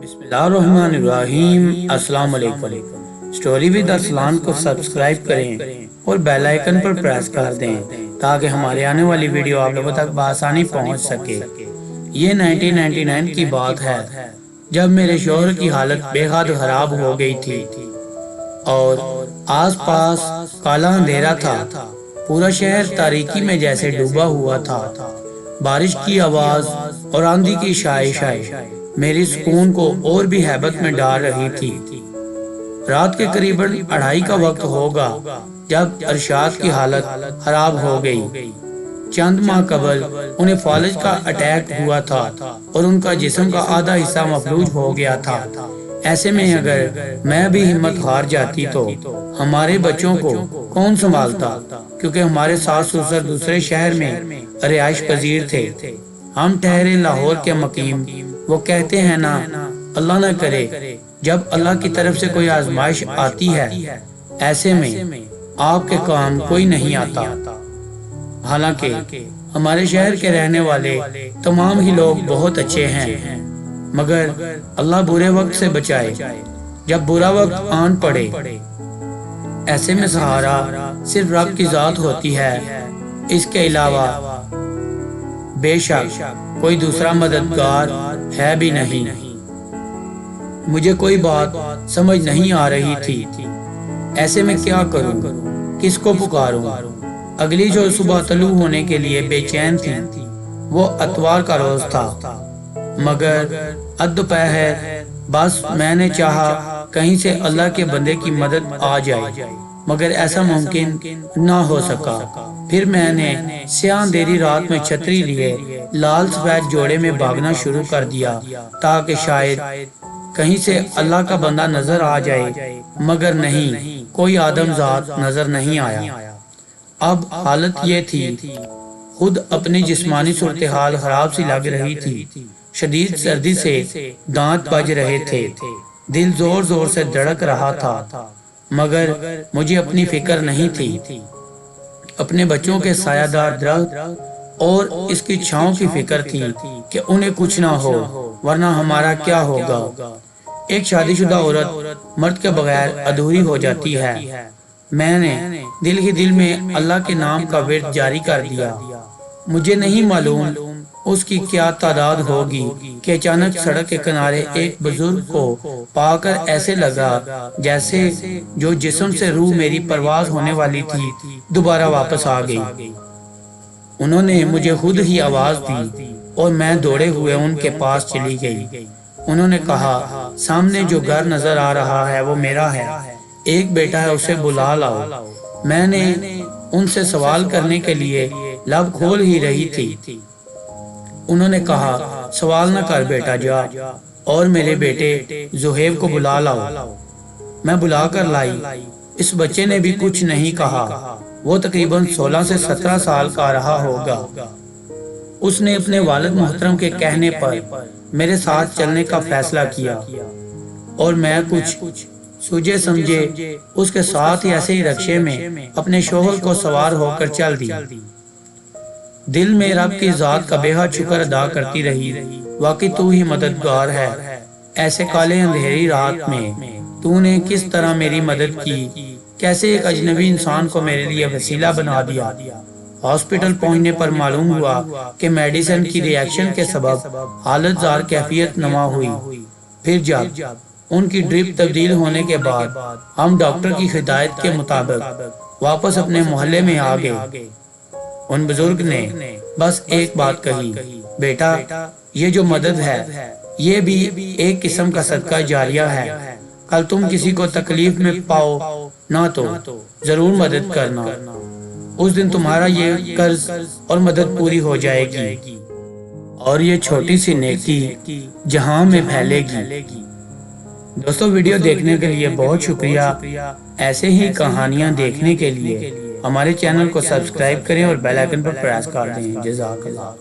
बिस्मिल्लाहिर्रहमानिर्रहीम। अस्सलाम वालेकुम। स्टोरी विद अरसलान को सब्सक्राइब करें और बेल आइकन पर प्रेस कर दें ताकि हमारे आने वाली वीडियो आप लोगों तक बआसानी पहुंच सके। ये 1999 की बात है जब मेरे शोहर की हालत बेहद खराब हो गई थी और आसपास काला अंधेरा था। पूरा शहर तारीकी में जैसे डूबा हुआ था। बारिश की आवाज और आंधी की शाय मेरी सुकून को और भी हैबत में डाल रही थी। रात के करीबन 2:30 का वक्त होगा जब अरशाद की हालत खराब हो गई। चंद माह कबल उन्हें फालिज का अटैक हुआ था और उनका जिस्म का आधा हिस्सा मफलूज हो गया था। ऐसे में अगर मैं भी हिम्मत हार जाती तो हमारे बच्चों को कौन संभालता, क्योंकि हमारे सास ससुर दूसरे शहर में रिहाइश पजीर थे। हम ठहरे लाहौर के मकीम। वो कहते हैं ना, अल्लाह न करे जब अल्लाह की तरफ से कोई आजमाइश आती है, ऐसे में आपके काम कोई नहीं आता। हालांकि हमारे शहर के रहने वाले तमाम ही लोग बहुत अच्छे हैं, मगर अल्लाह बुरे वक्त से बचाए। जब बुरा वक्त आन पड़े, ऐसे में सहारा सिर्फ रब की जात होती है। इसके अलावा बेशक कोई दूसरा मददगार है भी नहीं। मुझे कोई बात समझ नहीं आ रही थी। ऐसे में क्या करूं, किसको पुकारूं? अगली जो सुबह तलू होने के लिए बेचैन थी, वो अतवार का रोज था। मगर दोपहर बस मैंने चाहा कहीं से अल्लाह के बंदे की मदद आ जाए, मगर ऐसा मुमकिन ना हो सका। फिर मैंने स्याह अंधेरी रात में छतरी लिए लाल सफेद जोड़े में भागना शुरू कर दिया ताकि शायद कहीं से अल्लाह का बंदा नजर आ जाए, मगर नहीं, कोई आदमजात नजर नहीं आया। अब हालत ये थी, खुद अपनी जिस्मानी सूरत हाल खराब सी लग रही थी। शदीद सर्दी से दांत बज रहे थे, दिल जोर जोर से धड़क रहा था, मगर मुझे अपनी फिक्र नहीं थी। अपने बच्चों के सायादार दरख्त और इसकी छांव की फिक्र थी कि उन्हें कुछ ना हो, वरना हमारा क्या होगा। एक शादीशुदा औरत मर्द के बगैर अधूरी हो जाती है। मैंने दिल ही दिल में अल्लाह के नाम का विर्द जारी कर दिया। मुझे नहीं मालूम उसकी क्या तादाद होगी कि अचानक सड़क के किनारे एक बुजुर्ग को पाकर ऐसे लगा जैसे जो जिस्म से रूह मेरी परवाज होने वाली थी दोबारा वापस आ गई। उन्होंने मुझे खुद ही आवाज दी और मैं दौड़े हुए उनके पास चली गई। उन्होंने कहा, सामने जो घर नजर आ रहा है वो मेरा है, एक बेटा है, उसे बुला लाओ। मैंने उनसे सवाल करने के लिए लब खोल ही रही थी। उन्होंने कहा, सवाल न कर बेटा, जा और मेरे बेटे जुहेब को बुला लाओ। मैं बुला कर लाई। इस बच्चे ने भी कुछ नहीं कहा। वो तकरीबन 16 से 17 साल का रहा होगा। उसने अपने वालिद मोहतरम के कहने पर मेरे साथ चलने का फैसला किया और मैं कुछ सूझे समझे उसके साथ ही ऐसे ही रक्शे में अपने शोहर को सवार होकर चल दी। दिल में रब की जात का बेहद शुक्र अदा करती रही। वाकई तू ही मददगार है। ऐसे काले अंधेरी रात में तूने किस तरह मेरी मदद की, कैसे एक अजनबी इंसान को मेरे लिए वसीला बना दिया। हॉस्पिटल पहुंचने पर मालूम हुआ कि मेडिसिन की रिएक्शन के सबब हालत जार कैफियत नमा हुई। फिर जब उनकी ड्रिप तब्दील होने के बाद हम डॉक्टर की हिदायत के मुताबिक वापस अपने मोहल्ले में आ गए। उन बुजुर्ग ने बस एक बात कही, बेटा, ये जो मदद है ये भी एक किस्म का सदका जारिया है। कल तुम किसी को तकलीफ में पाओ ना तो जरूर मदद करना। उस दिन तुम्हारा ये कर्ज और मदद पूरी हो जाएगी और ये छोटी सी नेकी जहां में फैलेगी। दोस्तों, वीडियो देखने के लिए बहुत शुक्रिया। ऐसे ही कहानियां देखने के लिए हमारे चैनल को सब्सक्राइब करें और बेल आइकन पर प्रेस कर दें। जज़ाकल्लाह।